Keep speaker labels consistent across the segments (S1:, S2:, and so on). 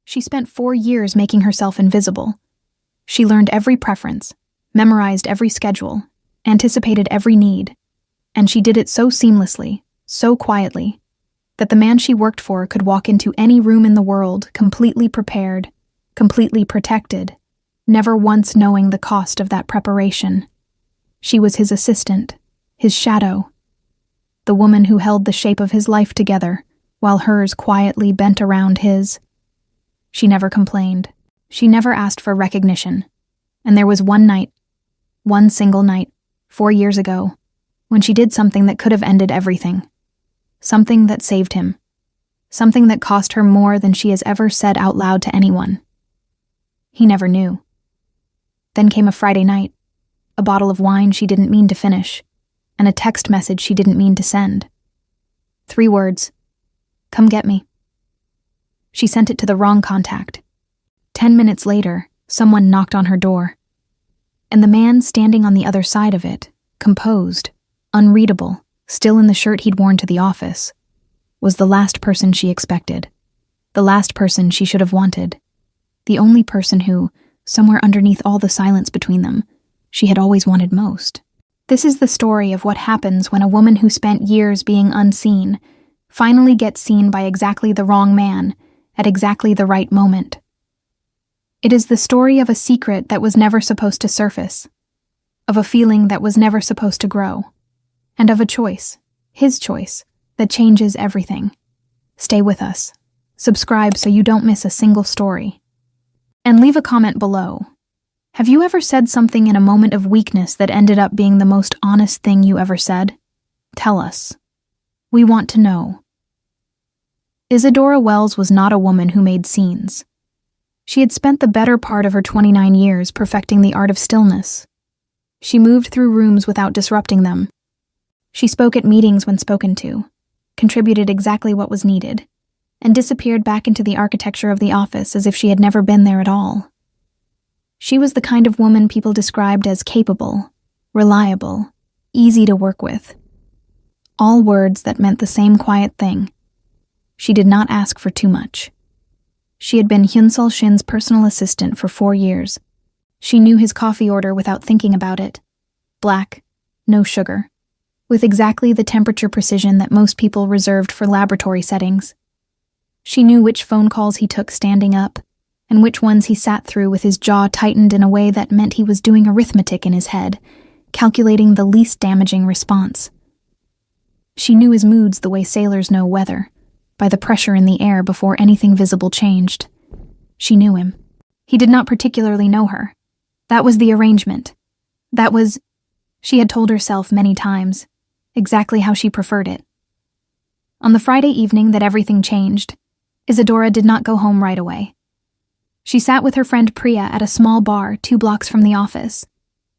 S1: She spent 4 years making herself invisible. She learned every preference, memorized every schedule, anticipated every need, and she did it so seamlessly, so quietly, that the man she worked for could walk into any room in the world completely prepared, completely protected, never once knowing the cost of that preparation. She was his assistant, his shadow, the woman who held the shape of his life together, while hers quietly bent around his. She never complained. She never asked for recognition. And there was one single night, 4 years ago, when she did something that could have ended everything. Something that saved him. Something that cost her more than she has ever said out loud to anyone. He never knew. Then came a Friday night, a bottle of wine she didn't mean to finish, and a text message she didn't mean to send. 3 words. Come get me. She sent it to the wrong contact. 10 minutes later, someone knocked on her door. And the man standing on the other side of it, composed, unreadable, still in the shirt he'd worn to the office, was the last person she expected. The last person she should have wanted. The only person who, somewhere underneath all the silence between them, she had always wanted most. This is the story of what happens when a woman who spent years being unseen finally gets seen by exactly the wrong man at exactly the right moment. It is the story of a secret that was never supposed to surface, of a feeling that was never supposed to grow, and of a choice, his choice, that changes everything. Stay with us. Subscribe so you don't miss a single story. And leave a comment below. Have you ever said something in a moment of weakness that ended up being the most honest thing you ever said? Tell us. We want to know. Isadora Wells was not a woman who made scenes. She had spent the better part of her 29 years perfecting the art of stillness. She moved through rooms without disrupting them. She spoke at meetings when spoken to, contributed exactly what was needed, and disappeared back into the architecture of the office as if she had never been there at all. She was the kind of woman people described as capable, reliable, easy to work with. All words that meant the same quiet thing. She did not ask for too much. She had been Hyunsul Shin's personal assistant for 4 years. She knew his coffee order without thinking about it. Black, no sugar, with exactly the temperature precision that most people reserved for laboratory settings. She knew which phone calls he took standing up, and which ones he sat through with his jaw tightened in a way that meant he was doing arithmetic in his head, calculating the least damaging response. She knew his moods the way sailors know weather, by the pressure in the air before anything visible changed. She knew him. He did not particularly know her. That was the arrangement. That was, she had told herself many times, exactly how she preferred it. On the Friday evening that everything changed, Isadora did not go home right away. She sat with her friend Priya at a small bar 2 blocks from the office,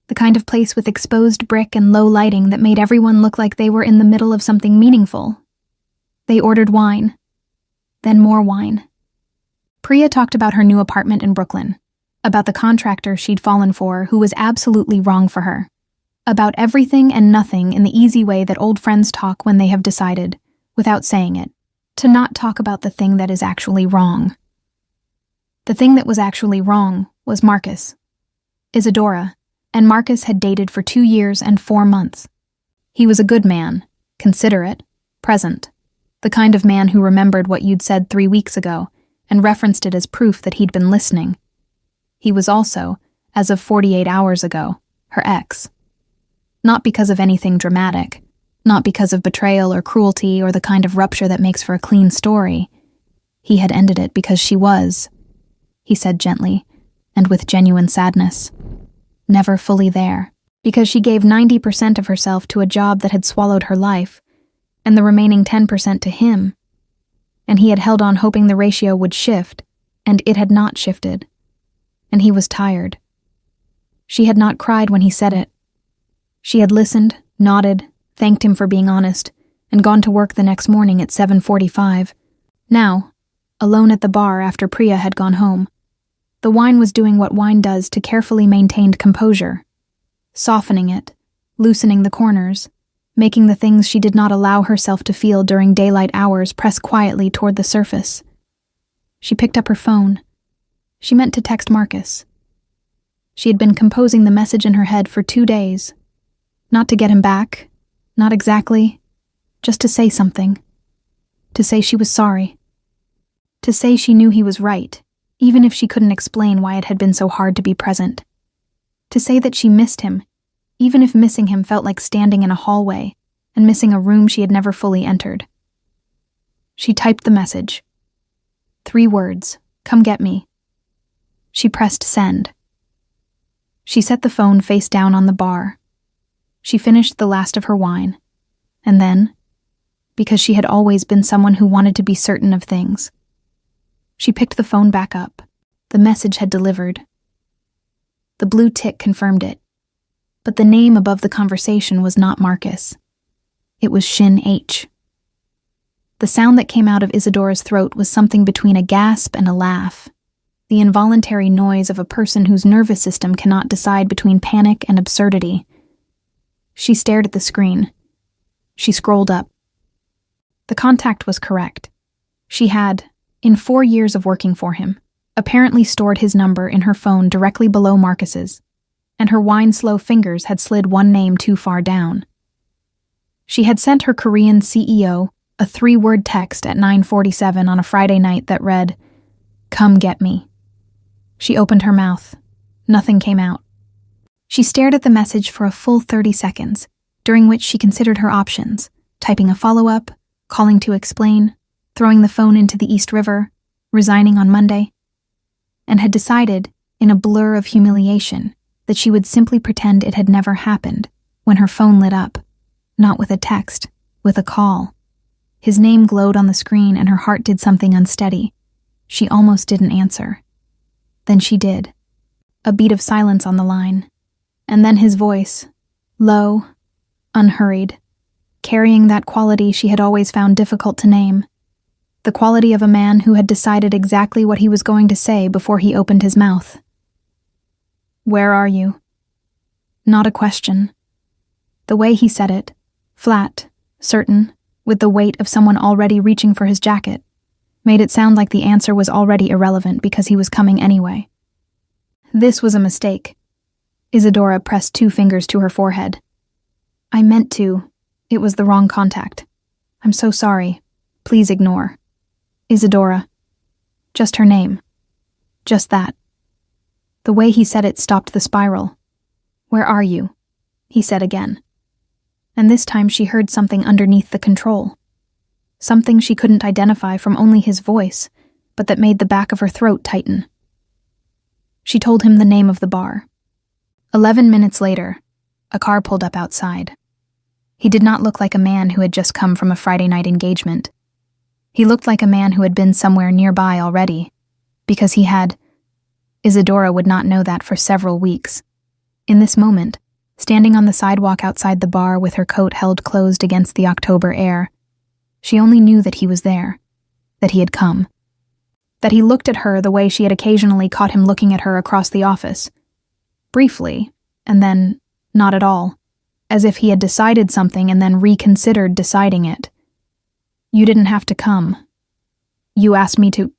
S1: the kind of place with exposed brick and low lighting that made everyone look like they were in the middle of something meaningful. They ordered wine, then more wine. Priya talked about her new apartment in Brooklyn, about the contractor she'd fallen for who was absolutely wrong for her, about everything and nothing in the easy way that old friends talk when they have decided, without saying it, to not talk about the thing that is actually wrong. The thing that was actually wrong was Marcus. Isadora and Marcus had dated for 2 years and 4 months. He was a good man, considerate, present, the kind of man who remembered what you'd said 3 weeks ago and referenced it as proof that he'd been listening. He was also, as of 48 hours ago, her ex. Not because of anything dramatic, not because of betrayal or cruelty or the kind of rupture that makes for a clean story. He had ended it because she was, he said gently, and with genuine sadness, never fully there, because she gave 90% of herself to a job that had swallowed her life, and the remaining 10% to him. And he had held on hoping the ratio would shift, and it had not shifted. And he was tired. She had not cried when he said it. She had listened, nodded, thanked him for being honest, and gone to work the next morning at 7:45. Now, alone at the bar after Priya had gone home, the wine was doing what wine does to carefully maintained composure, softening it, loosening the corners, making the things she did not allow herself to feel during daylight hours press quietly toward the surface. She picked up her phone. She meant to text Marcus. She had been composing the message in her head for 2 days. Not to get him back, not exactly, just to say something. To say she was sorry. To say she knew he was right, even if she couldn't explain why it had been so hard to be present. To say that she missed him, even if missing him felt like standing in a hallway and missing a room she had never fully entered. She typed the message. 3 words, "Come get me." She pressed send. She set the phone face down on the bar. She finished the last of her wine. And then, because she had always been someone who wanted to be certain of things, she picked the phone back up. The message had delivered. The blue tick confirmed it. But the name above the conversation was not Marcus. It was Shin H. The sound that came out of Isadora's throat was something between a gasp and a laugh, the involuntary noise of a person whose nervous system cannot decide between panic and absurdity. She stared at the screen. She scrolled up. The contact was correct. She had, in 4 years of working for him, apparently stored his number in her phone directly below Marcus's, and her wine-slow fingers had slid one name too far down. She had sent her Korean CEO a 3-word text at 9:47 on a Friday night that read, "Come get me." She opened her mouth. Nothing came out. She stared at the message for a full 30 seconds, during which she considered her options, typing a follow-up, calling to explain, throwing the phone into the East River, resigning on Monday, and had decided, in a blur of humiliation, that she would simply pretend it had never happened when her phone lit up, not with a text, with a call. His name glowed on the screen and her heart did something unsteady. She almost didn't answer. Then she did. A beat of silence on the line. And then his voice, low, unhurried, carrying that quality she had always found difficult to name. The quality of a man who had decided exactly what he was going to say before he opened his mouth. "Where are you?" Not a question. The way he said it, flat, certain, with the weight of someone already reaching for his jacket, made it sound like the answer was already irrelevant because he was coming anyway. This was a mistake. Isadora pressed 2 fingers to her forehead. "I meant to. It was the wrong contact. I'm so sorry. Please ignore. Isadora." Just her name. Just that. The way he said it stopped the spiral. "Where are you?" he said again. And this time she heard something underneath the control. Something she couldn't identify from only his voice, but that made the back of her throat tighten. She told him the name of the bar. 11 minutes later, a car pulled up outside. He did not look like a man who had just come from a Friday night engagement. He looked like a man who had been somewhere nearby already, because he had. Isadora would not know that for several weeks. In this moment, standing on the sidewalk outside the bar with her coat held closed against the October air, she only knew that he was there, that he had come, that he looked at her the way she had occasionally caught him looking at her across the office. Briefly, and then not at all, as if he had decided something and then reconsidered deciding it. "You didn't have to come. You asked me to.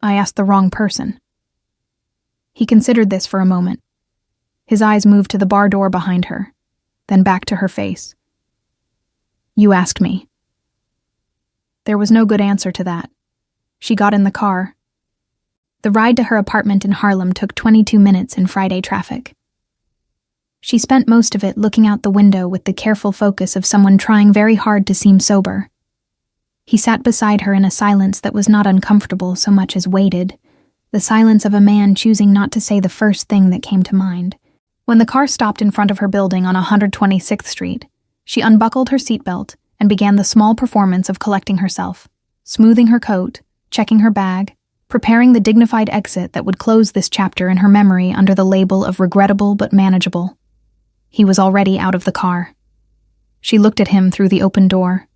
S1: I asked the wrong person." He considered this for a moment. His eyes moved to the bar door behind her, then back to her face. "You asked me." There was no good answer to that. She got in the car. The ride to her apartment in Harlem took 22 minutes in Friday traffic. She spent most of it looking out the window with the careful focus of someone trying very hard to seem sober. He sat beside her in a silence that was not uncomfortable so much as weighted, the silence of a man choosing not to say the first thing that came to mind. When the car stopped in front of her building on 126th Street, she unbuckled her seatbelt and began the small performance of collecting herself, smoothing her coat, checking her bag, preparing the dignified exit that would close this chapter in her memory under the label of regrettable but manageable. He was already out of the car. She looked at him through the open door.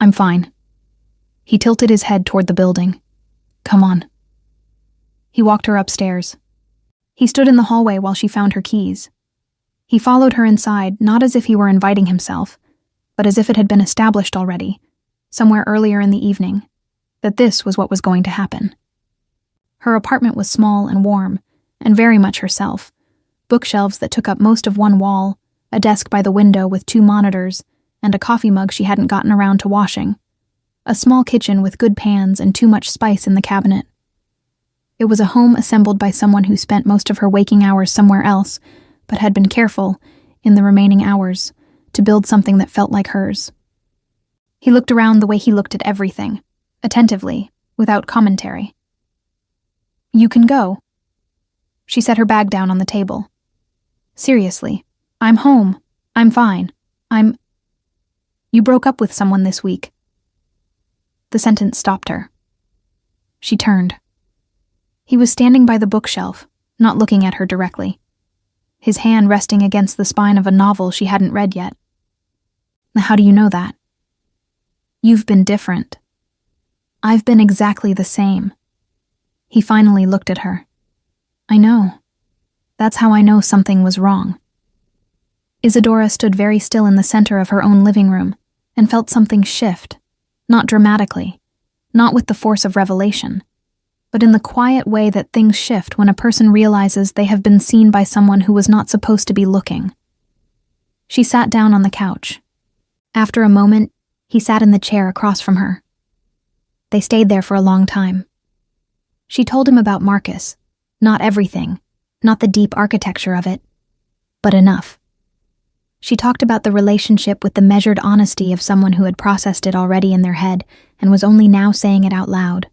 S1: "I'm fine." He tilted his head toward the building. "Come on." He walked her upstairs. He stood in the hallway while she found her keys. He followed her inside, not as if he were inviting himself, but as if it had been established already, somewhere earlier in the evening, that this was what was going to happen. Her apartment was small and warm, and very much herself. Bookshelves that took up most of one wall, a desk by the window with 2 monitors, and a coffee mug she hadn't gotten around to washing. A small kitchen with good pans and too much spice in the cabinet. It was a home assembled by someone who spent most of her waking hours somewhere else, but had been careful, in the remaining hours, to build something that felt like hers. He looked around the way he looked at everything, attentively, without commentary. "You can go." She set her bag down on the table. "Seriously, I'm home. I'm fine. You broke up with someone this week." The sentence stopped her. She turned. He was standing by the bookshelf, not looking at her directly, his hand resting against the spine of a novel she hadn't read yet. "How do you know that?" "You've been different." "I've been exactly the same." He finally looked at her. "I know. That's how I know something was wrong." Isadora stood very still in the center of her own living room and felt something shift, not dramatically, not with the force of revelation, but in the quiet way that things shift when a person realizes they have been seen by someone who was not supposed to be looking. She sat down on the couch. After a moment, he sat in the chair across from her. They stayed there for a long time. She told him about Marcus, not everything, not the deep architecture of it, but enough. She talked about the relationship with the measured honesty of someone who had processed it already in their head and was only now saying it out loud.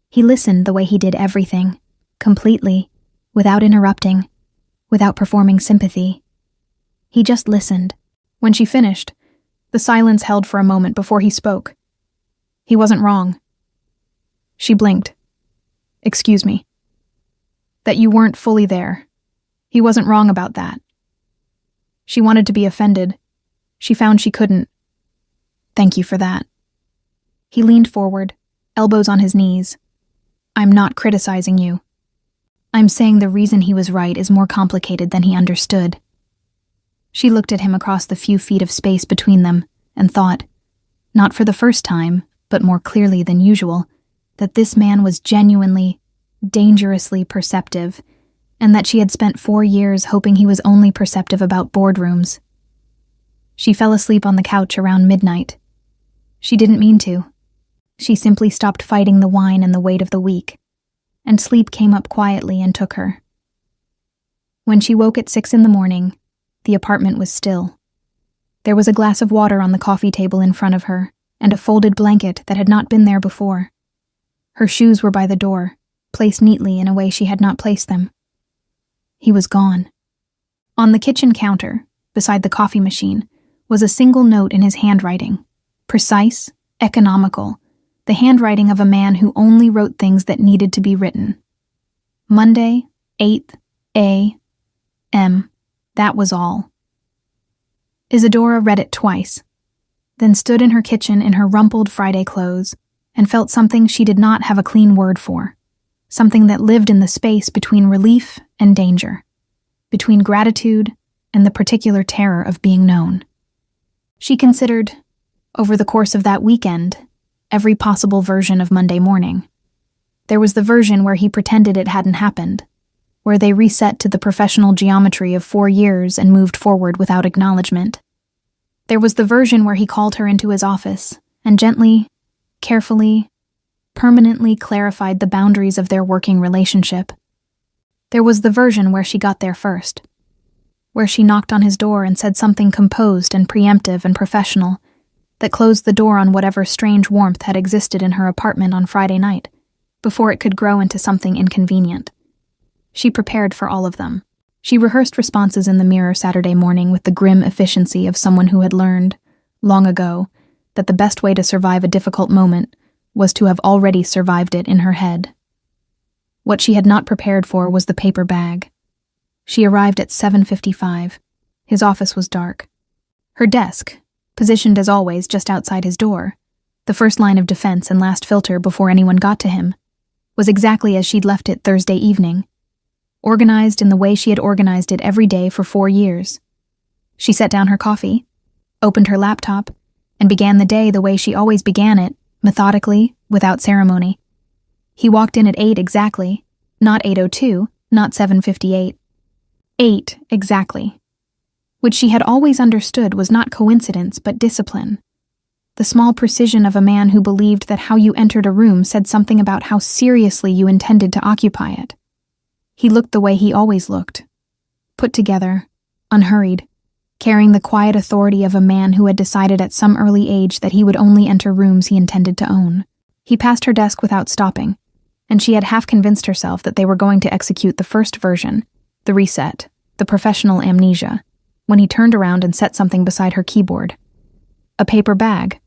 S1: He listened the way he did everything, completely, without interrupting, without performing sympathy. He just listened. When she finished, the silence held for a moment before he spoke. He wasn't wrong. She blinked. "Excuse me." "That you weren't fully there. He wasn't wrong about that." She wanted to be offended. She found she couldn't. "Thank you for that." He leaned forward, elbows on his knees. "I'm not criticizing you. I'm saying the reason he was right is more complicated than he understood." She looked at him across the few feet of space between them and thought, not for the first time, but more clearly than usual, that this man was genuinely, dangerously perceptive, and that she had spent 4 years hoping he was only perceptive about boardrooms. She fell asleep on the couch around midnight. She didn't mean to. She simply stopped fighting the wine and the weight of the week, and sleep came up quietly and took her. When she woke at 6 a.m, the apartment was still. There was a glass of water on the coffee table in front of her, and a folded blanket that had not been there before. Her shoes were by the door, placed neatly in a way she had not placed them. He was gone. On the kitchen counter, beside the coffee machine, was a single note in his handwriting, precise, economical, the handwriting of a man who only wrote things that needed to be written. Monday, 8th a.m. That was all. Isadora read it twice, then stood in her kitchen in her rumpled Friday clothes and felt something she did not have a clean word for, something that lived in the space between relief and danger, between gratitude and the particular terror of being known. She considered, over the course of that weekend, every possible version of Monday morning. There was the version where he pretended it hadn't happened, where they reset to the professional geometry of 4 years and moved forward without acknowledgement. There was the version where he called her into his office and gently, carefully, permanently clarified the boundaries of their working relationship. There was the version where she got there first, where she knocked on his door and said something composed and preemptive and professional that closed the door on whatever strange warmth had existed in her apartment on Friday night, before it could grow into something inconvenient. She prepared for all of them. She rehearsed responses in the mirror Saturday morning with the grim efficiency of someone who had learned, long ago, that the best way to survive a difficult moment was to have already survived it in her head. What she had not prepared for was the paper bag. She arrived at 7:55. His office was dark. Her desk, positioned as always just outside his door, the first line of defense and last filter before anyone got to him, was exactly as she'd left it Thursday evening, organized in the way she had organized it every day for 4 years. She set down her coffee, opened her laptop, and began the day the way she always began it, methodically, without ceremony. He walked in at 8 exactly, not 8:02, not 7:58. 8 exactly. Which she had always understood was not coincidence but discipline. The small precision of a man who believed that how you entered a room said something about how seriously you intended to occupy it. He looked the way he always looked, put together, unhurried, carrying the quiet authority of a man who had decided at some early age that he would only enter rooms he intended to own. He passed her desk without stopping, and she had half convinced herself that they were going to execute the first version, the reset, the professional amnesia, when he turned around and set something beside her keyboard. A paper bag.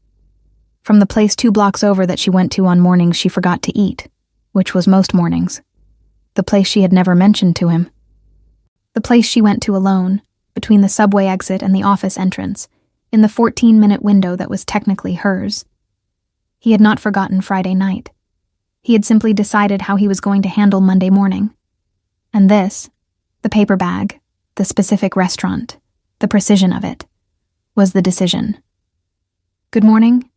S1: From the place 2 blocks over that she went to on mornings she forgot to eat, which was most mornings. The place she had never mentioned to him. The place she went to alone, between the subway exit and the office entrance, in the 14-minute window that was technically hers. He had not forgotten Friday night. He had simply decided how he was going to handle Monday morning. And this, the paper bag, the specific restaurant, the precision of it, was the decision. "Good morning?"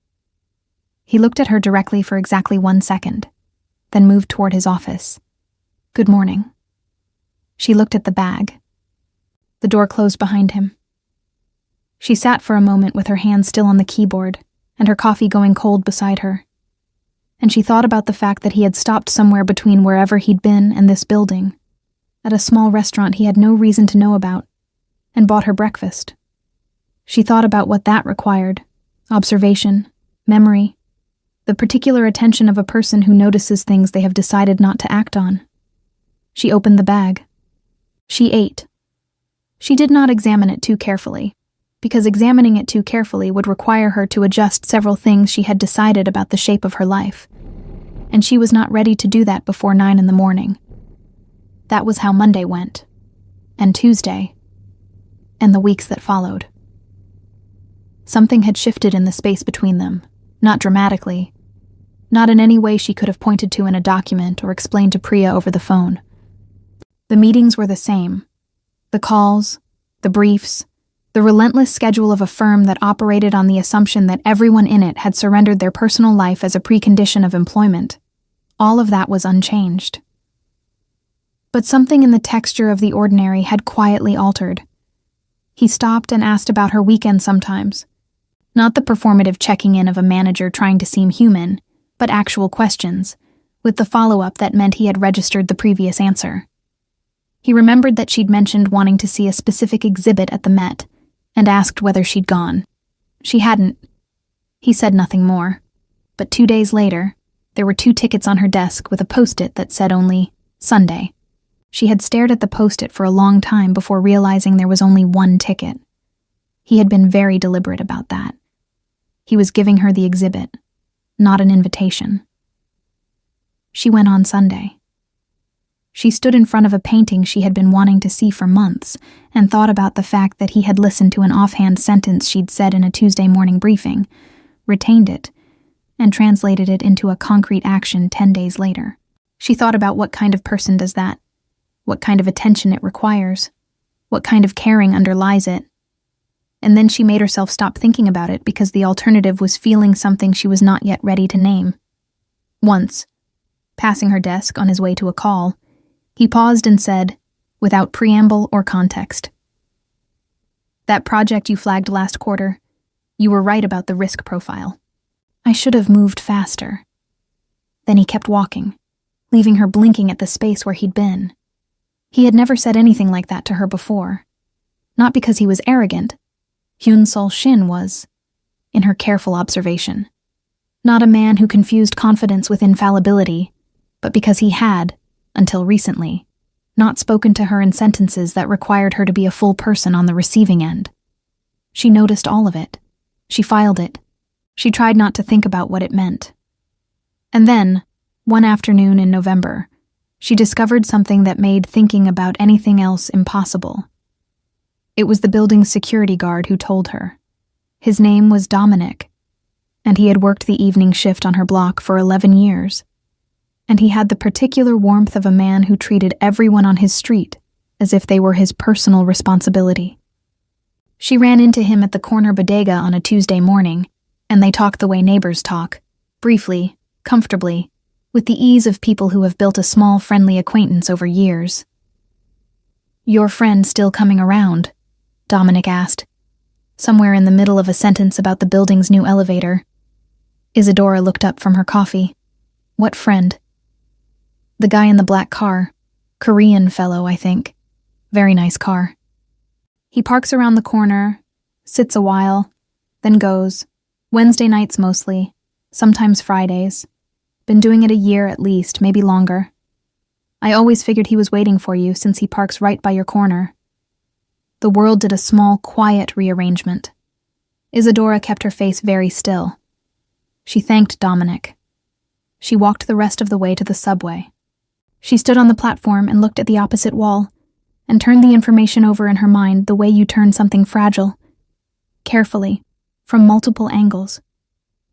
S1: He looked at her directly for exactly 1 second, then moved toward his office. "Good morning." She looked at the bag. The door closed behind him. She sat for a moment with her hand still on the keyboard and her coffee going cold beside her. And she thought about the fact that he had stopped somewhere between wherever he'd been and this building, at a small restaurant he had no reason to know about, and bought her breakfast. She thought about what that required: observation, memory, the particular attention of a person who notices things they have decided not to act on. She opened the bag. She ate. She did not examine it too carefully, because examining it too carefully would require her to adjust several things she had decided about the shape of her life, and she was not ready to do that before 9 in the morning. That was how Monday went, and Tuesday, and the weeks that followed. Something had shifted in the space between them, not dramatically, not in any way she could have pointed to in a document or explained to Priya over the phone. The meetings were the same. The calls, the briefs, the relentless schedule of a firm that operated on the assumption that everyone in it had surrendered their personal life as a precondition of employment. All of that was unchanged. But something in the texture of the ordinary had quietly altered. He stopped and asked about her weekend sometimes. Not the performative checking in of a manager trying to seem human, but actual questions, with the follow-up that meant he had registered the previous answer. He remembered that she'd mentioned wanting to see a specific exhibit at the Met, and asked whether she'd gone. She hadn't. He said nothing more. But 2 days later, there were 2 tickets on her desk with a post-it that said only, Sunday. She had stared at the post-it for a long time before realizing there was only 1 ticket. He had been very deliberate about that. He was giving her the exhibit, not an invitation. She went on Sunday. She stood in front of a painting she had been wanting to see for months and thought about the fact that he had listened to an offhand sentence she'd said in a Tuesday morning briefing, retained it, and translated it into a concrete action 10 days later. She thought about what kind of person does that, what kind of attention it requires, what kind of caring underlies it. And then she made herself stop thinking about it because the alternative was feeling something she was not yet ready to name. Once, passing her desk on his way to a call, he paused and said, without preamble or context, "That project you flagged last quarter, you were right about the risk profile. I should have moved faster." Then he kept walking, leaving her blinking at the space where he'd been. He had never said anything like that to her before. Not because he was arrogant. Hyun Sol Shin was, in her careful observation. Not a man who confused confidence with infallibility, but because he had, until recently, not spoken to her in sentences that required her to be a full person on the receiving end. She noticed all of it. She filed it. She tried not to think about what it meant. And then, one afternoon in November, she discovered something that made thinking about anything else impossible. It was the building's security guard who told her. His name was Dominic, and he had worked the evening shift on her block for 11 years. And he had the particular warmth of a man who treated everyone on his street as if they were his personal responsibility. She ran into him at the corner bodega on a Tuesday morning, and they talked the way neighbors talk, briefly, comfortably, with the ease of people who have built a small, friendly acquaintance over years. "Your friend still coming around?" Dominic asked, somewhere in the middle of a sentence about the building's new elevator. Isadora looked up from her coffee. "What friend?" "The guy in the black car. Korean fellow, I think. Very nice car. He parks around the corner, sits a while, then goes. Wednesday nights mostly, sometimes Fridays. Been doing it a year at least, maybe longer. I always figured he was waiting for you since he parks right by your corner." The world did a small, quiet rearrangement. Isadora kept her face very still. She thanked Dominic. She walked the rest of the way to the subway. She stood on the platform and looked at the opposite wall, and turned the information over in her mind the way you turn something fragile. Carefully, from multiple angles.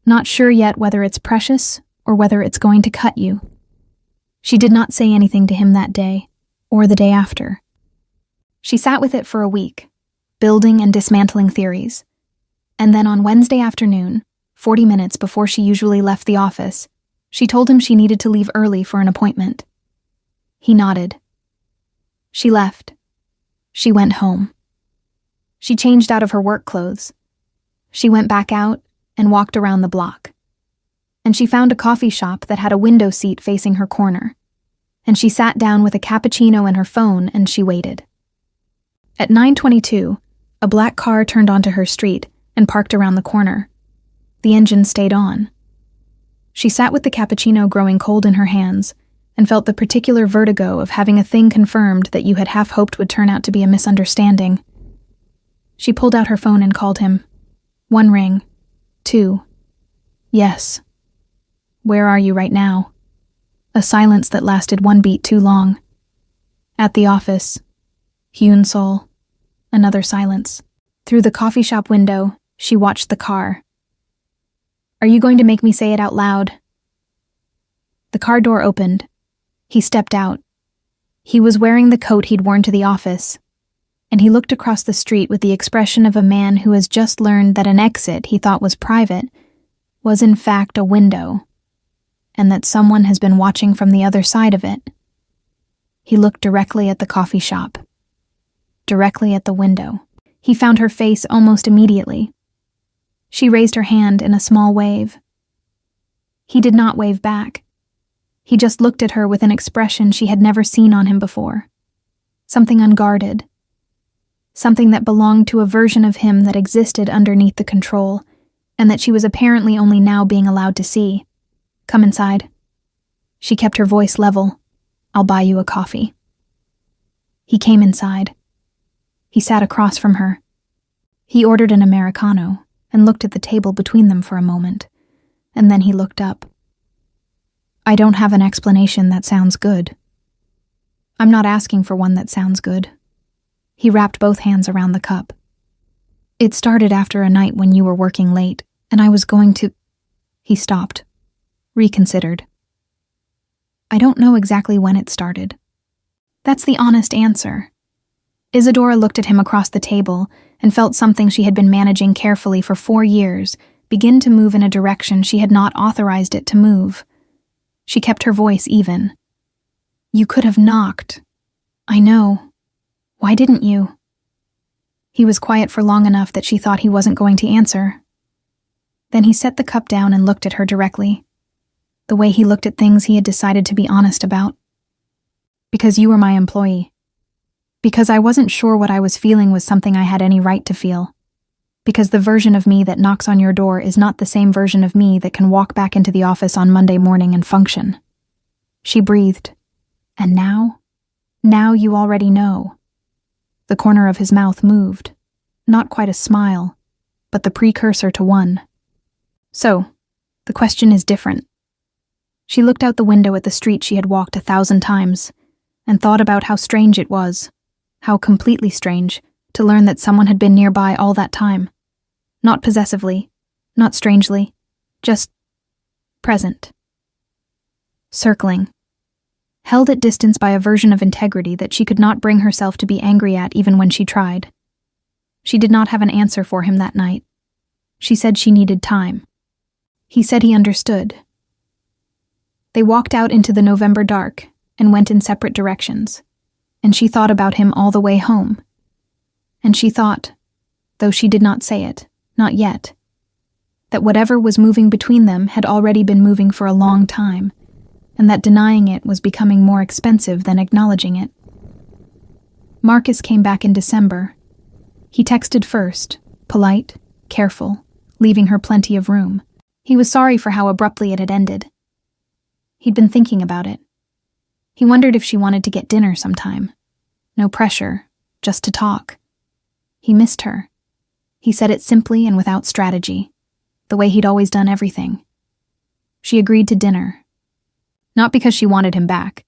S1: Not sure yet whether it's precious or whether it's going to cut you. She did not say anything to him that day, or the day after. She sat with it for a week, building and dismantling theories. And then on Wednesday afternoon, 40 minutes before she usually left the office, she told him she needed to leave early for an appointment. He nodded. She left. She went home. She changed out of her work clothes. She went back out and walked around the block. And she found a coffee shop that had a window seat facing her corner. And she sat down with a cappuccino and her phone and she waited. At 9:22, a black car turned onto her street and parked around the corner. The engine stayed on. She sat with the cappuccino growing cold in her hands and felt the particular vertigo of having a thing confirmed that you had half hoped would turn out to be a misunderstanding. She pulled out her phone and called him. 1 ring. 2. Yes. Where are you right now? A silence that lasted 1 beat too long. At the office. Hewn soul. Another silence. Through the coffee shop window, she watched the car. Are you going to make me say it out loud? The car door opened. He stepped out. He was wearing the coat he'd worn to the office, and he looked across the street with the expression of a man who has just learned that an exit he thought was private was in fact a window, and that someone has been watching from the other side of it. He looked directly at the coffee shop, directly at the window. He found her face almost immediately. She raised her hand in a small wave. He did not wave back. He just looked at her with an expression she had never seen on him before. Something unguarded. Something that belonged to a version of him that existed underneath the control, and that she was apparently only now being allowed to see. Come inside. She kept her voice level. I'll buy you a coffee. He came inside. He sat across from her. He ordered an Americano and looked at the table between them for a moment, and then he looked up. I don't have an explanation that sounds good. I'm not asking for one that sounds good. He wrapped both hands around the cup. It started after a night when you were working late, and I was going to... He stopped. Reconsidered. I don't know exactly when it started. That's the honest answer. Isadora looked at him across the table and felt something she had been managing carefully for 4 years begin to move in a direction she had not authorized it to move. She kept her voice even. You could have knocked. I know. Why didn't you? He was quiet for long enough that she thought he wasn't going to answer. Then he set the cup down and looked at her directly. The way he looked at things he had decided to be honest about. Because you were my employee. Because I wasn't sure what I was feeling was something I had any right to feel. Because the version of me that knocks on your door is not the same version of me that can walk back into the office on Monday morning and function. She breathed. And now? Now you already know. The corner of his mouth moved. Not quite a smile, but the precursor to one. So, the question is different. She looked out the window at the street she had walked 1,000 times, and thought about how strange it was, how completely strange, to learn that someone had been nearby all that time. Not possessively, not strangely, just present. Circling. Held at distance by a version of integrity that she could not bring herself to be angry at even when she tried. She did not have an answer for him that night. She said she needed time. He said he understood. They walked out into the November dark and went in separate directions, and she thought about him all the way home. And she thought, though she did not say it, not yet, that whatever was moving between them had already been moving for a long time, and that denying it was becoming more expensive than acknowledging it. Marcus came back in December. He texted first, polite, careful, leaving her plenty of room. He was sorry for how abruptly it had ended. He'd been thinking about it. He wondered if she wanted to get dinner sometime. No pressure, just to talk. He missed her. He said it simply and without strategy, the way he'd always done everything. She agreed to dinner. Not because she wanted him back.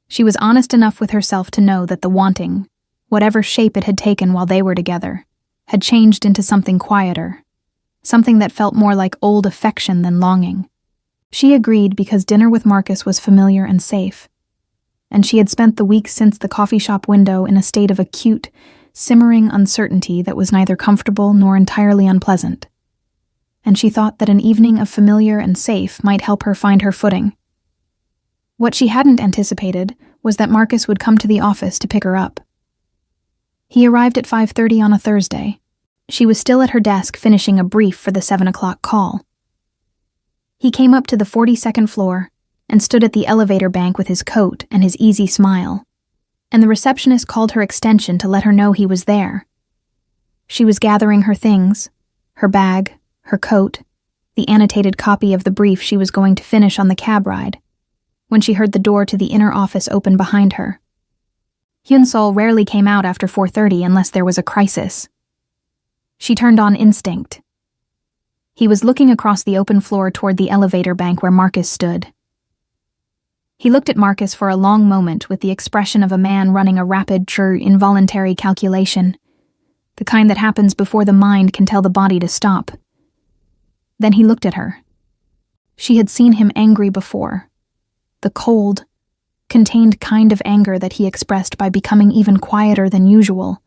S1: She was honest enough with herself to know that the wanting, whatever shape it had taken while they were together, had changed into something quieter, something that felt more like old affection than longing. She agreed because dinner with Marcus was familiar and safe, and she had spent the weeks since the coffee shop window in a state of acute, simmering uncertainty that was neither comfortable nor entirely unpleasant. And she thought that an evening of familiar and safe might help her find her footing. What she hadn't anticipated was that Marcus would come to the office to pick her up. He arrived at 5:30 on a Thursday. She was still at her desk finishing a brief for the 7 o'clock call. He came up to the 42nd floor and stood at the elevator bank with his coat and his easy smile, and the receptionist called her extension to let her know he was there. She was gathering her things, her bag, her coat, the annotated copy of the brief she was going to finish on the cab ride, when she heard the door to the inner office open behind her. Hyun-Sol rarely came out after 4:30 unless there was a crisis. She turned on instinct. He was looking across the open floor toward the elevator bank where Marcus stood. He looked at Marcus for a long moment with the expression of a man running a rapid, involuntary calculation, the kind that happens before the mind can tell the body to stop. Then he looked at her. She had seen him angry before. The cold, contained kind of anger that he expressed by becoming even quieter than usual,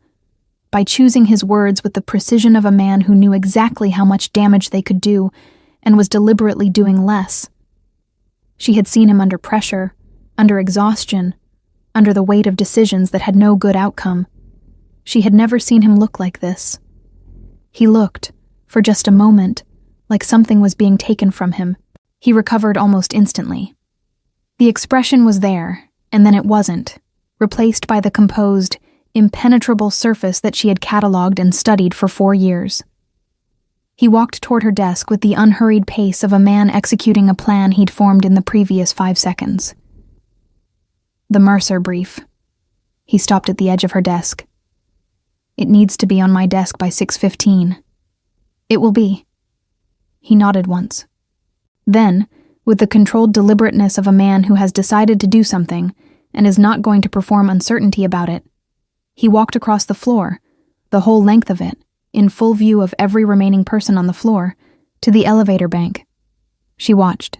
S1: by choosing his words with the precision of a man who knew exactly how much damage they could do and was deliberately doing less. She had seen him under pressure, under exhaustion, under the weight of decisions that had no good outcome. She had never seen him look like this. He looked, for just a moment, like something was being taken from him. He recovered almost instantly. The expression was there, and then it wasn't, replaced by the composed, impenetrable surface that she had catalogued and studied for 4 years. He walked toward her desk with the unhurried pace of a man executing a plan he'd formed in the previous 5 seconds. The Mercer brief. He stopped at the edge of her desk. It needs to be on my desk by 6:15. It will be. He nodded once. Then, with the controlled deliberateness of a man who has decided to do something and is not going to perform uncertainty about it, he walked across the floor, the whole length of it, in full view of every remaining person on the floor, to the elevator bank. She watched.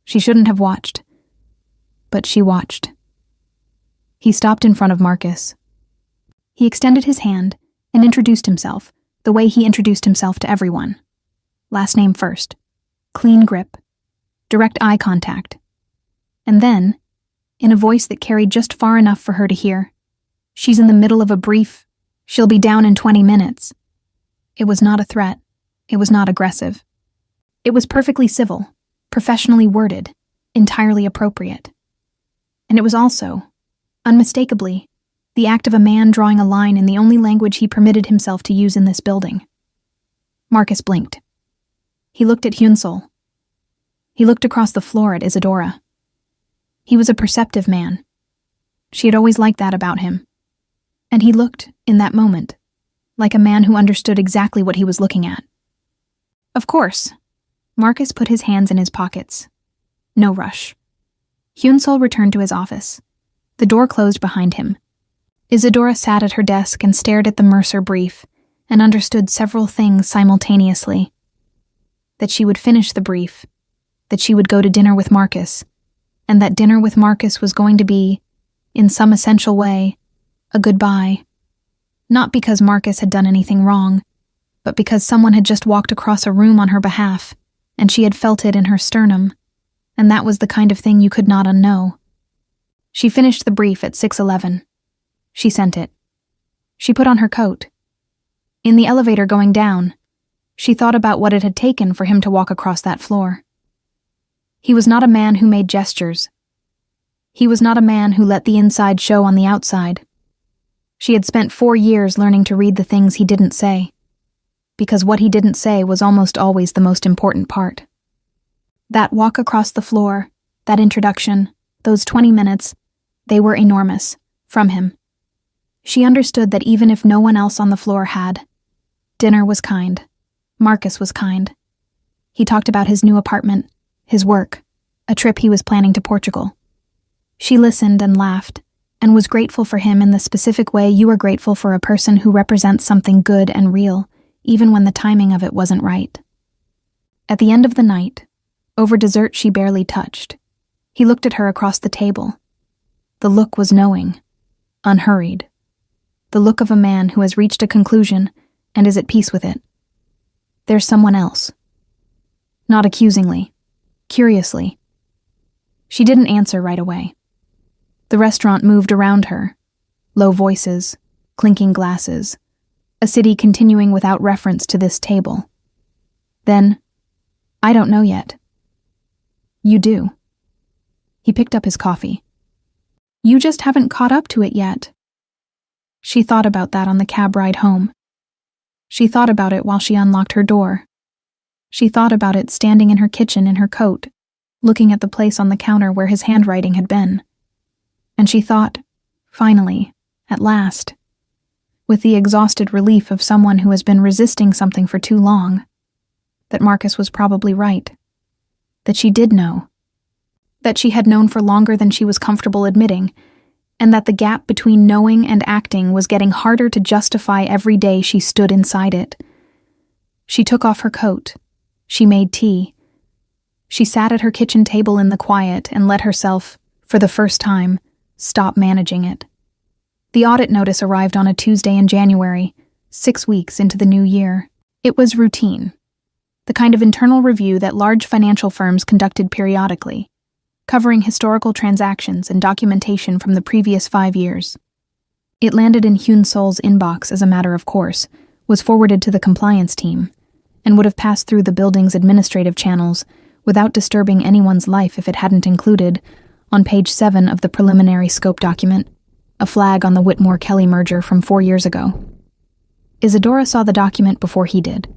S1: She shouldn't have watched. But she watched. He stopped in front of Marcus. He extended his hand and introduced himself, the way he introduced himself to everyone. Last name first. Clean grip. Direct eye contact. And then, in a voice that carried just far enough for her to hear, "She's in the middle of a brief. She'll be down in 20 minutes. It was not a threat. It was not aggressive. It was perfectly civil, professionally worded, entirely appropriate. And it was also, unmistakably, the act of a man drawing a line in the only language he permitted himself to use in this building. Marcus blinked. He looked at Hyun-Sol. He looked across the floor at Isadora. He was a perceptive man. She had always liked that about him. And he looked, in that moment, like a man who understood exactly what he was looking at. Of course. Marcus put his hands in his pockets. No rush. Hyun-Sol returned to his office. The door closed behind him. Isadora sat at her desk and stared at the Mercer brief and understood several things simultaneously. That she would finish the brief, that she would go to dinner with Marcus, and that dinner with Marcus was going to be, in some essential way, a goodbye. Not because Marcus had done anything wrong, but because someone had just walked across a room on her behalf and she had felt it in her sternum, and that was the kind of thing you could not unknow. She finished the brief at 6:11. She sent it. She put on her coat. In the elevator going down, she thought about what it had taken for him to walk across that floor. He was not a man who made gestures. He was not a man who let the inside show on the outside. She had spent 4 years learning to read the things he didn't say, because what he didn't say was almost always the most important part. That walk across the floor, that introduction, those 20 minutes, they were enormous, from him. She understood that even if no one else on the floor had, dinner was kind. Marcus was kind. He talked about his new apartment, his work, a trip he was planning to Portugal. She listened and laughed, and was grateful for him in the specific way you are grateful for a person who represents something good and real, even when the timing of it wasn't right. At the end of the night, over dessert she barely touched, he looked at her across the table. The look was knowing, unhurried. The look of a man who has reached a conclusion and is at peace with it. There's someone else. Not accusingly, curiously. She didn't answer right away. The restaurant moved around her. Low voices, clinking glasses, a city continuing without reference to this table. Then, I don't know yet. You do. He picked up his coffee. You just haven't caught up to it yet. She thought about that on the cab ride home. She thought about it while she unlocked her door. She thought about it standing in her kitchen in her coat, looking at the place on the counter where his handwriting had been. And she thought, finally, at last, with the exhausted relief of someone who has been resisting something for too long, that Marcus was probably right. That she did know. That she had known for longer than she was comfortable admitting, and that the gap between knowing and acting was getting harder to justify every day she stood inside it. She took off her coat. She made tea. She sat at her kitchen table in the quiet and let herself, for the first time, stop managing it. The audit notice arrived on a Tuesday in January, 6 weeks into the new year. It was routine, the kind of internal review that large financial firms conducted periodically, covering historical transactions and documentation from the previous 5 years. It landed in Hyun Sol's inbox as a matter of course, was forwarded to the compliance team, and would have passed through the building's administrative channels without disturbing anyone's life if it hadn't included, on page 7 of the preliminary scope document, a flag on the Whitmore-Kelly merger from 4 years ago. Isadora saw the document before he did.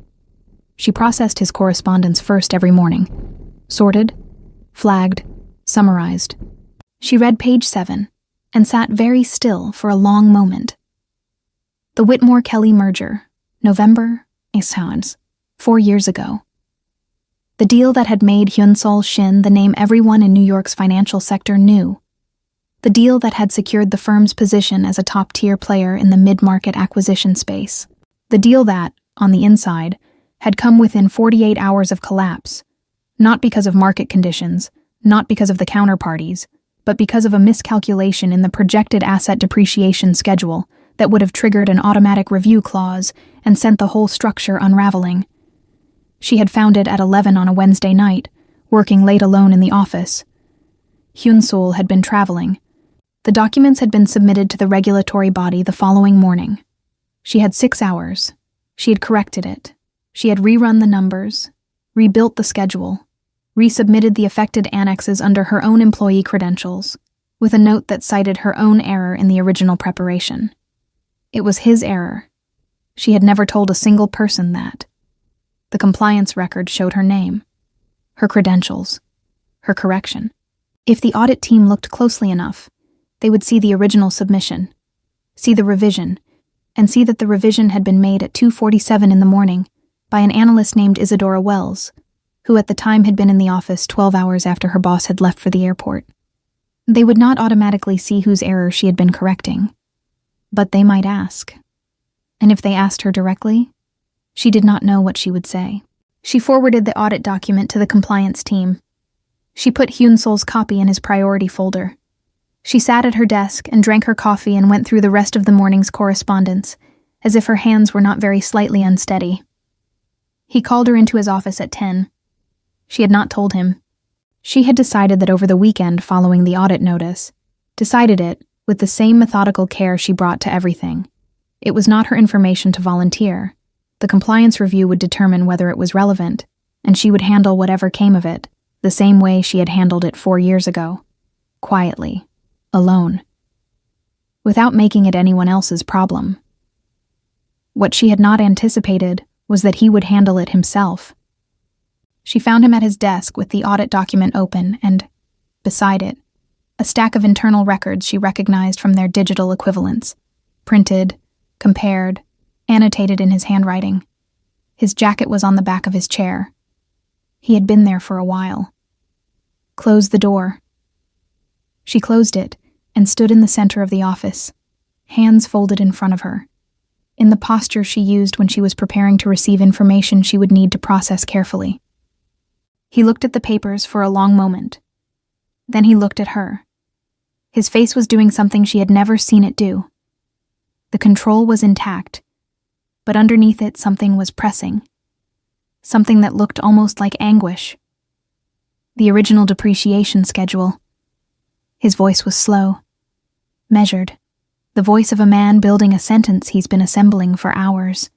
S1: She processed his correspondence first every morning, sorted, flagged, summarized. She read page 7 and sat very still for a long moment. The Whitmore-Kelly merger, November, 4 years ago. The deal that had made Hyun Sol Shin the name everyone in New York's financial sector knew. The deal that had secured the firm's position as a top-tier player in the mid-market acquisition space. The deal that, on the inside, had come within 48 hours of collapse, not because of market conditions, not because of the counterparties, but because of a miscalculation in the projected asset depreciation schedule that would have triggered an automatic review clause and sent the whole structure unraveling. She had found it at 11 on a Wednesday night, working late alone in the office. Hyun Sol had been traveling. The documents had been submitted to the regulatory body the following morning. She had 6 hours. She had corrected it. She had rerun the numbers, rebuilt the schedule, resubmitted the affected annexes under her own employee credentials, with a note that cited her own error in the original preparation. It was his error. She had never told a single person that. The compliance record showed her name, her credentials, her correction. If the audit team looked closely enough, they would see the original submission, see the revision, and see that the revision had been made at 2:47 in the morning by an analyst named Isadora Wells, who at the time had been in the office 12 hours after her boss had left for the airport. They would not automatically see whose error she had been correcting, but they might ask. And if they asked her directly, she did not know what she would say. She forwarded the audit document to the compliance team. She put Hyun Sol's copy in his priority folder. She sat at her desk and drank her coffee and went through the rest of the morning's correspondence, as if her hands were not very slightly unsteady. He called her into his office at 10. She had not told him. She had decided that over the weekend following the audit notice, decided it with the same methodical care she brought to everything. It was not her information to volunteer. The compliance review would determine whether it was relevant, and she would handle whatever came of it, the same way she had handled it 4 years ago. Quietly. Alone. Without making it anyone else's problem. What she had not anticipated was that he would handle it himself. She found him at his desk with the audit document open and, beside it, a stack of internal records she recognized from their digital equivalents, printed, compared, annotated in his handwriting. His jacket was on the back of his chair. He had been there for a while. Close the door. She closed it and stood in the center of the office, hands folded in front of her, in the posture she used when she was preparing to receive information she would need to process carefully. He looked at the papers for a long moment. Then he looked at her. His face was doing something she had never seen it do. The control was intact, but underneath it something was pressing. Something that looked almost like anguish. The original depreciation schedule. His voice was slow, measured, the voice of a man building a sentence he's been assembling for hours.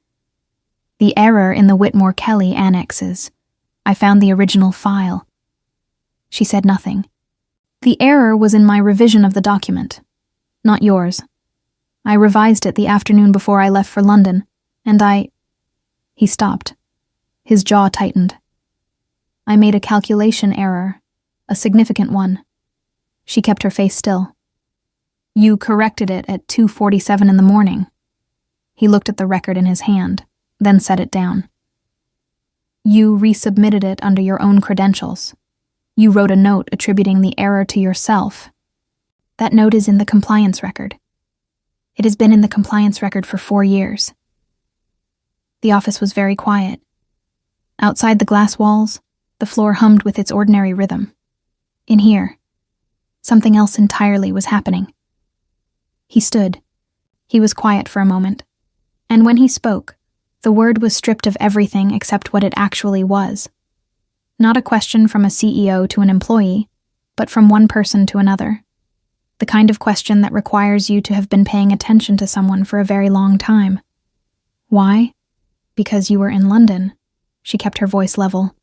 S1: The error in the Whitmore-Kelly annexes. I found the original file. She said nothing. The error was in my revision of the document, not yours. I revised it the afternoon before I left for London, and He stopped. His jaw tightened. I made a calculation error, a significant one. She kept her face still. You corrected it at 2:47 in the morning. He looked at the record in his hand, then set it down. You resubmitted it under your own credentials. You wrote a note attributing the error to yourself. That note is in the compliance record. It has been in the compliance record for 4 years. The office was very quiet. Outside the glass walls, the floor hummed with its ordinary rhythm. In here, something else entirely was happening. He stood. He was quiet for a moment. And when he spoke, the word was stripped of everything except what it actually was. Not a question from a CEO to an employee, but from one person to another. The kind of question that requires you to have been paying attention to someone for a very long time. Why? Because you were in London. She kept her voice level.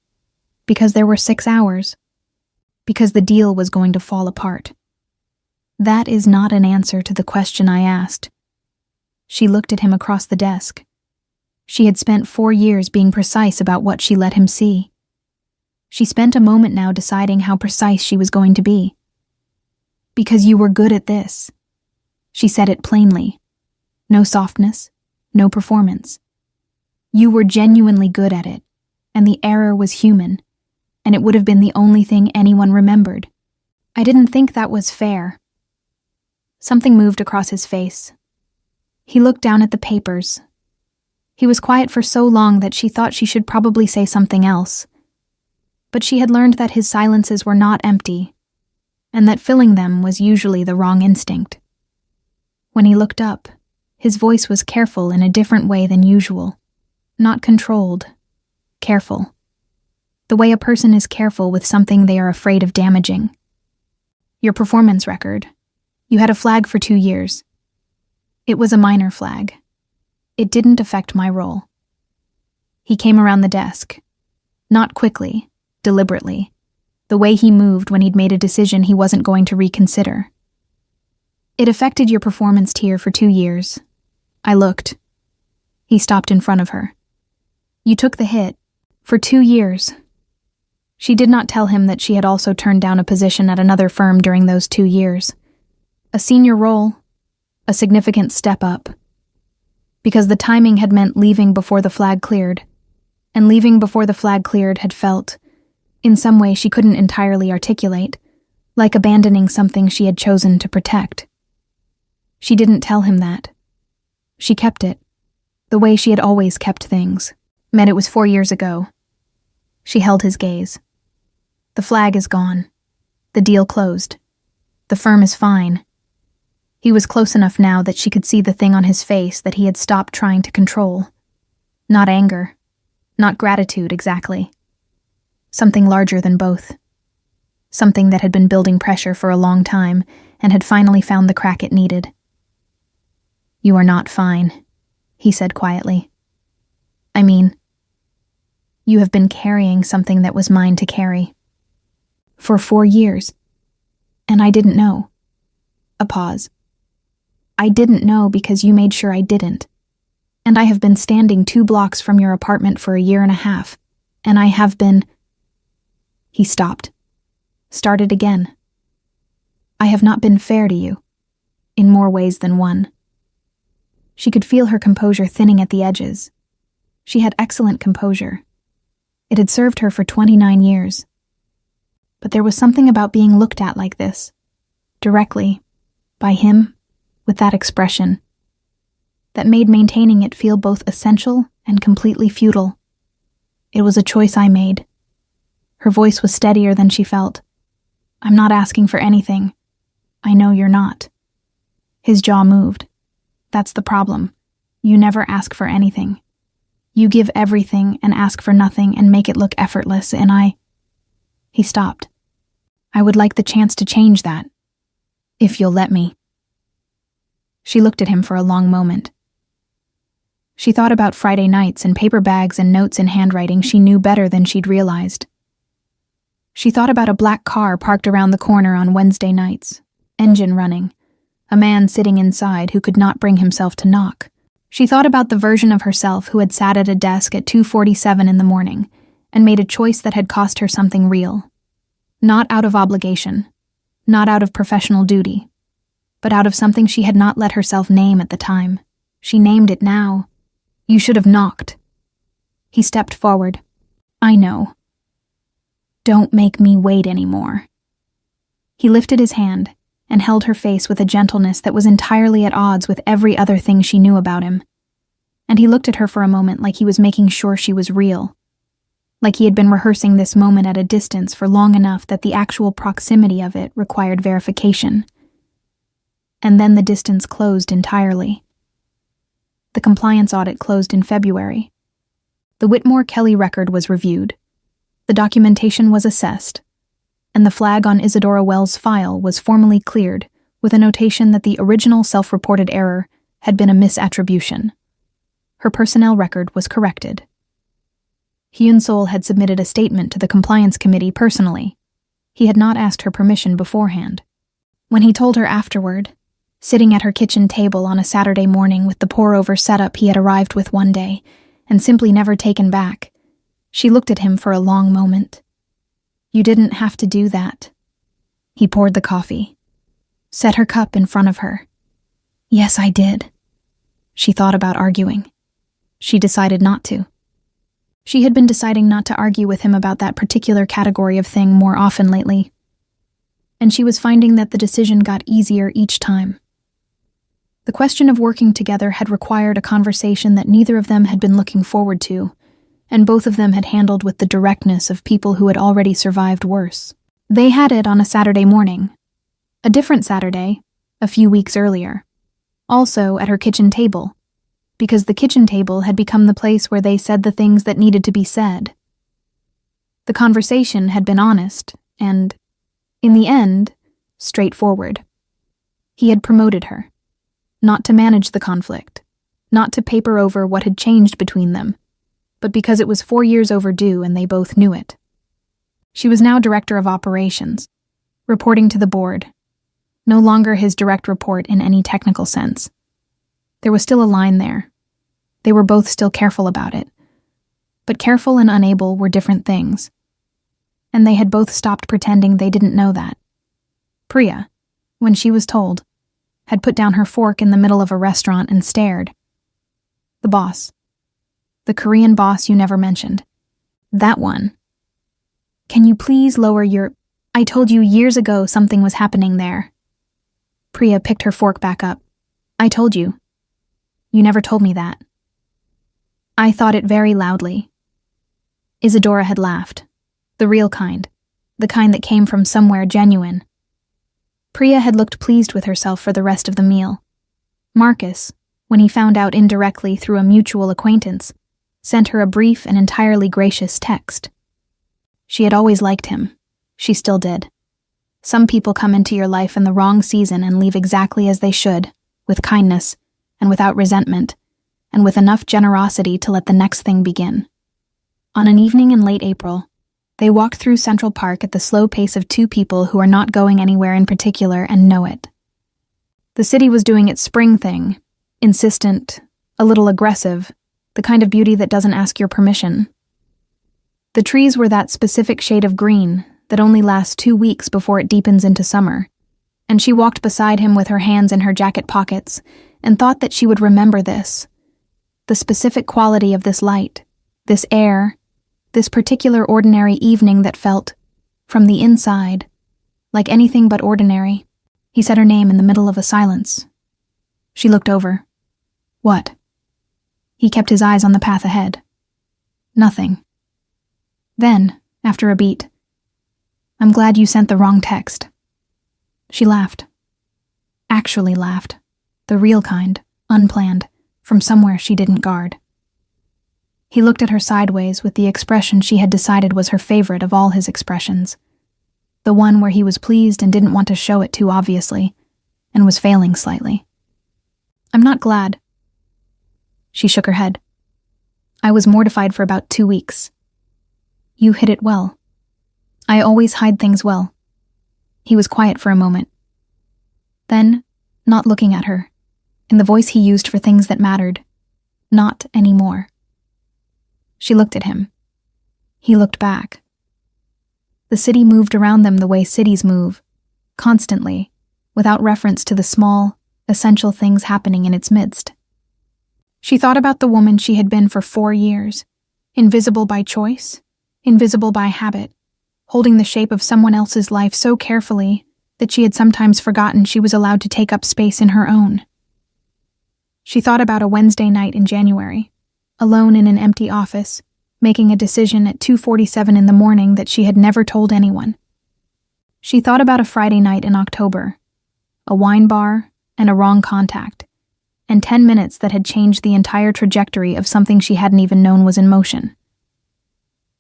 S1: Because there were 6 hours. Because the deal was going to fall apart. That is not an answer to the question I asked. She looked at him across the desk. She had spent 4 years being precise about what she let him see. She spent a moment now deciding how precise she was going to be. Because you were good at this. She said it plainly. No softness, no performance. You were genuinely good at it, and the error was human, and it would have been the only thing anyone remembered. I didn't think that was fair. Something moved across his face. He looked down at the papers. He was quiet for so long that she thought she should probably say something else. But she had learned that his silences were not empty, and that filling them was usually the wrong instinct. When he looked up, his voice was careful in a different way than usual. Not controlled. Careful. The way a person is careful with something they are afraid of damaging. Your performance record. You had a flag for 2 years. It was a minor flag. It didn't affect my role. He came around the desk. Not quickly, deliberately. The way he moved when he'd made a decision he wasn't going to reconsider. It affected your performance tier for 2 years. I looked. He stopped in front of her. You took the hit. For 2 years. She did not tell him that she had also turned down a position at another firm during those 2 years. A senior role. A significant step up. Because the timing had meant leaving before the flag cleared. And leaving before the flag cleared had felt, in some way she couldn't entirely articulate, like abandoning something she had chosen to protect. She didn't tell him that. She kept it, the way she had always kept things. Meant it was 4 years ago. She held his gaze. The flag is gone. The deal closed. The firm is fine. He was close enough now that she could see the thing on his face that he had stopped trying to control. Not anger. Not gratitude, exactly. something larger than both. Something that had been building pressure for a long time and had finally found the crack it needed. "You are not fine," he said quietly. "I mean, you have been carrying something that was mine to carry. For 4 years. And I didn't know." A pause. "I didn't know because you made sure I didn't. And I have been standing 2 blocks from your apartment for a year and a half. And I have been—" He stopped. Started again. "I have not been fair to you. In more ways than one." She could feel her composure thinning at the edges. She had excellent composure. It had served her for 29 years. But there was something about being looked at like this, directly, by him, with that expression, that made maintaining it feel both essential and completely futile. "It was a choice I made." Her voice was steadier than she felt. "I'm not asking for anything. I know you're not." His jaw moved. "That's the problem. You never ask for anything. You give everything and ask for nothing and make it look effortless, and I—" He stopped. "I would like the chance to change that. If you'll let me." She looked at him for a long moment. She thought about Friday nights and paper bags and notes in handwriting she knew better than she'd realized. She thought about a black car parked around the corner on Wednesday nights, engine running, a man sitting inside who could not bring himself to knock. She thought about the version of herself who had sat at a desk at 2:47 in the morning and made a choice that had cost her something real. Not out of obligation, not out of professional duty, but out of something she had not let herself name at the time. She named it now. "You should have knocked." He stepped forward. "I know. Don't make me wait anymore." He lifted his hand and held her face with a gentleness that was entirely at odds with every other thing she knew about him. And he looked at her for a moment like he was making sure she was real, like he had been rehearsing this moment at a distance for long enough that the actual proximity of it required verification. And then the distance closed entirely. The compliance audit closed in February. The Whitmore-Kelly record was reviewed. The documentation was assessed, and the flag on Isadora Wells' file was formally cleared with a notation that the original self-reported error had been a misattribution. Her personnel record was corrected. Hyun-Sol had submitted a statement to the compliance committee personally. He had not asked her permission beforehand. When he told her afterward, sitting at her kitchen table on a Saturday morning with the pour-over setup he had arrived with one day and simply never taken back, she looked at him for a long moment. "You didn't have to do that." He poured the coffee, set her cup in front of her. "Yes, I did." She thought about arguing. She decided not to. She had been deciding not to argue with him about that particular category of thing more often lately, and she was finding that the decision got easier each time. The question of working together had required a conversation that neither of them had been looking forward to, and both of them had handled with the directness of people who had already survived worse. They had it on a Saturday morning. A different Saturday, a few weeks earlier. Also at her kitchen table, because the kitchen table had become the place where they said the things that needed to be said. The conversation had been honest and, in the end, straightforward. He had promoted her, not to manage the conflict, not to paper over what had changed between them, but because it was 4 years overdue and they both knew it. She was now director of operations, reporting to the board, no longer his direct report in any technical sense. There was still a line there. They were both still careful about it. But careful and unable were different things. And they had both stopped pretending they didn't know that. Priya, when she was told, had put down her fork in the middle of a restaurant and stared. The boss. The Korean boss you never mentioned. That one. "Can you please lower your— I told you years ago something was happening there." Priya picked her fork back up. "I told you. You never told me that." "I thought it very loudly." Isadora had laughed. The real kind. The kind that came from somewhere genuine. Priya had looked pleased with herself for the rest of the meal. Marcus, when he found out indirectly through a mutual acquaintance, sent her a brief and entirely gracious text. She had always liked him. She still did. Some people come into your life in the wrong season and leave exactly as they should, with kindness, and without resentment, and with enough generosity to let the next thing begin. On an evening in late April, they walked through Central Park at the slow pace of two people who are not going anywhere in particular and know it. The city was doing its spring thing, insistent, a little aggressive, the kind of beauty that doesn't ask your permission. The trees were that specific shade of green that only lasts 2 weeks before it deepens into summer, and she walked beside him with her hands in her jacket pockets and thought that she would remember this, the specific quality of this light, this air, this particular ordinary evening that felt, from the inside, like anything but ordinary. He said her name in the middle of a silence. She looked over. What? He kept his eyes on the path ahead. Nothing. Then, after a beat, I'm glad you sent the wrong text. She laughed. Actually laughed. The real kind, unplanned, from somewhere she didn't guard. He looked at her sideways with the expression she had decided was her favorite of all his expressions. The one where he was pleased and didn't want to show it too obviously, and was failing slightly. I'm not glad. She shook her head. I was mortified for about 2 weeks. You hid it well. I always hide things well. He was quiet for a moment. Then, not looking at her, in the voice he used for things that mattered, not anymore. She looked at him. He looked back. The city moved around them the way cities move, constantly, without reference to the small, essential things happening in its midst. She thought about the woman she had been for 4 years, invisible by choice, invisible by habit, holding the shape of someone else's life so carefully that she had sometimes forgotten she was allowed to take up space in her own. She thought about a Wednesday night in January, alone in an empty office, making a decision at 2:47 in the morning that she had never told anyone. She thought about a Friday night in October, a wine bar and a wrong contact, and 10 minutes that had changed the entire trajectory of something she hadn't even known was in motion.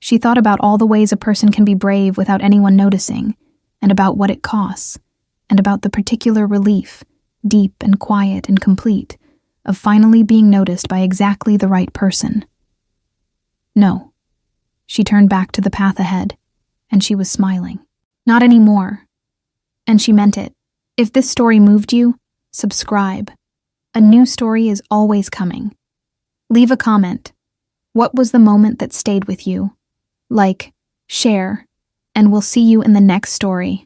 S1: She thought about all the ways a person can be brave without anyone noticing, and about what it costs, and about the particular relief, deep and quiet and complete, of finally being noticed by exactly the right person. No. She turned back to the path ahead, and she was smiling. Not anymore. And she meant it. If this story moved you, subscribe. A new story is always coming. Leave a comment. What was the moment that stayed with you? Like, share, and we'll see you in the next story.